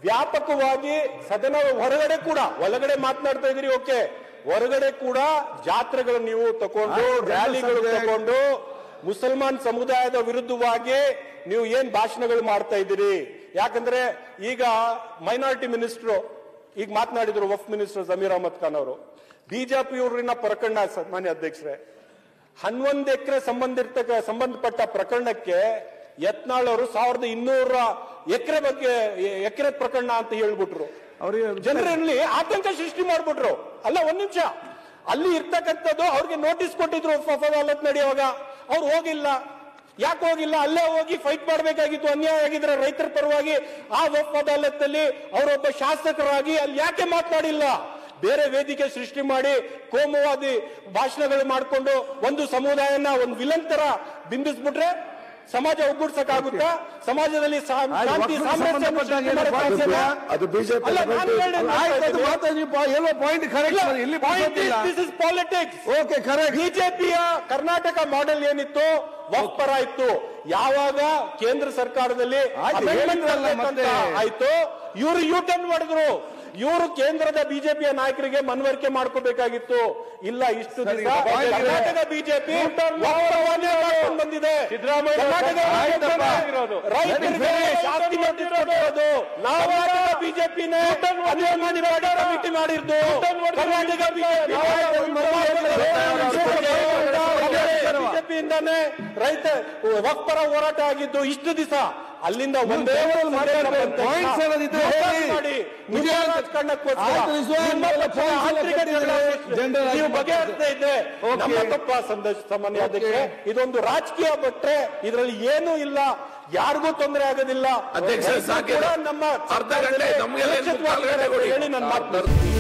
ವ್ಯಾಪಕವಾಗಿ ಸದನ ಹೊರಗಡೆ ಕೂಡ, ಒಳಗಡೆ ಮಾತನಾಡ್ತಾ ಇದ್ದೀರಿ ಓಕೆ, ಹೊರಗಡೆ ಕೂಡ ಜಾತ್ರೆಗಳು ನೀವು ತಗೊಂಡು, ರ್ಯಾಲಿಗಳು ತಗೊಂಡು, ಮುಸಲ್ಮಾನ್ ಸಮುದಾಯದ ವಿರುದ್ಧವಾಗಿ ನೀವು ಏನ್ ಭಾಷಣಗಳು ಮಾಡ್ತಾ ಇದ್ದೀರಿ. ಯಾಕಂದ್ರೆ ಈಗ ಮೈನಾರಿಟಿ ಮಿನಿಸ್ಟ್ರು ಈಗ ಮಾತನಾಡಿದ್ರು, ವಫ್ ಮಿನಿಸ್ಟರ್ ಜಮೀರ್ ಅಹಮದ್ ಖಾನ್ ಅವರು, ಬಿಜೆಪಿಯವರಿನ ಪ್ರಕರಣ ಮಾನ್ಯ ಅಧ್ಯಕ್ಷರೇ, 11 ಎಕರೆ ಸಂಬಂಧಪಟ್ಟ ಪ್ರಕರಣಕ್ಕೆ ಯತ್ನಾಳ್ ಅವರು 1200 ಎಕರೆ ಬಗ್ಗೆ ಎಕರೆ ಪ್ರಕರಣ ಅಂತ ಹೇಳ್ಬಿಟ್ರು. ಜನರಲ್ಲಿ ಆತಂಕ ಸೃಷ್ಟಿ ಮಾಡ್ಬಿಟ್ರು. ಅಲ್ಲ, ಒಂದ್ ನಿಮಿಷ, ಅಲ್ಲಿ ಇರ್ತಕ್ಕಂಥದ್ದು ಅವ್ರಿಗೆ ನೋಟಿಸ್ ಕೊಟ್ಟಿದ್ರು ವಫ್ ಅದಾಲತ್ ನಡೆಯುವಾಗ, ಅವ್ರು ಹೋಗಿಲ್ಲ. ಯಾಕೆ ಹೋಗಿಲ್ಲ? ಅಲ್ಲೇ ಹೋಗಿ ಫೈಟ್ ಮಾಡಬೇಕಾಗಿತ್ತು. ಅನ್ಯಾಯ ಆಗಿದ್ರೆ ರೈತರ ಪರವಾಗಿ ಆ ವಫ್ ಅದಾಲತ್ನಲ್ಲಿ ಅವರೊಬ್ಬ ಶಾಸಕರಾಗಿ ಅಲ್ಲಿ ಯಾಕೆ ಮಾತನಾಡಿಲ್ಲ? ಬೇರೆ ವೇದಿಕೆ ಸೃಷ್ಟಿ ಮಾಡಿ ಕೋಮುವಾದಿ ಭಾಷಣಗಳು ಮಾಡಿಕೊಂಡು ಒಂದು ಸಮುದಾಯನ ಒಂದು ವಿಲನ್ ತರ ಬಿಂಬಿಸ್ಬಿಟ್ರೆ ಸಮಾಜ ಒಗ್ಗೂಡ್ಸಕ್ಕಾಗುತ್ತಾ? ಸಮಾಜದಲ್ಲಿ ಶಾಂತಿ ಸಾಮರಸ್ಯ ಅದು ಬಿಜೆಪಿ ಬಿಜೆಪಿಯ ಕರ್ನಾಟಕ ಮಾಡೆಲ್ ಏನಿತ್ತು, ವಫ್ ಪರ ಇತ್ತು. ಯಾವಾಗ ಕೇಂದ್ರ ಸರ್ಕಾರದಲ್ಲಿ ಆಯ್ತು, ಇವರು ಯೂಟರ್ನ್ ಮಾಡಿದ್ರು. ಇವರು ಕೇಂದ್ರದ ಬಿಜೆಪಿಯ ನಾಯಕರಿಗೆ ಮನವರಿಕೆ ಮಾಡ್ಕೋಬೇಕಾಗಿತ್ತು. ಇಲ್ಲ, ಇಷ್ಟು ದಿವಸ ಕರ್ನಾಟಕ ಬಿಜೆಪಿ ಬಂದಿದೆ. ರೈತರಿಗೆ ಶಾಸ್ತಿ ಮಾಡಿರೋದು ನಾವು ಬಿಜೆಪಿನೇ ಕಮಿಟಿ ಮಾಡಿರ್ದು. ಕರ್ನಾಟಕ ಬಿಜೆಪಿಯಿಂದಾನೇ ರೈತ ವಫ್ ಪರ ಹೋರಾಟ ಆಗಿದ್ದು ಇಷ್ಟು ದಿವಸ. ಅಲ್ಲಿಂದ ಒಂದೇ ನೀವು ಬಗೆಹರಿಸ್ತಾ ಇದ್ರೆ ನಮ್ಮ ತಪ್ಪ ಸಾಮಾನ್ಯ ಅಧ್ಯಕ್ಷೆ. ಇದೊಂದು ರಾಜಕೀಯ ಬಿಟ್ರೆ ಇದರಲ್ಲಿ ಏನೂ ಇಲ್ಲ, ಯಾರಿಗೂ ತೊಂದರೆ ಆಗೋದಿಲ್ಲ. ನಮ್ಮ ಹೇಳಿ ನನ್ನ ಮಾತನಾಡ್ತೀನಿ.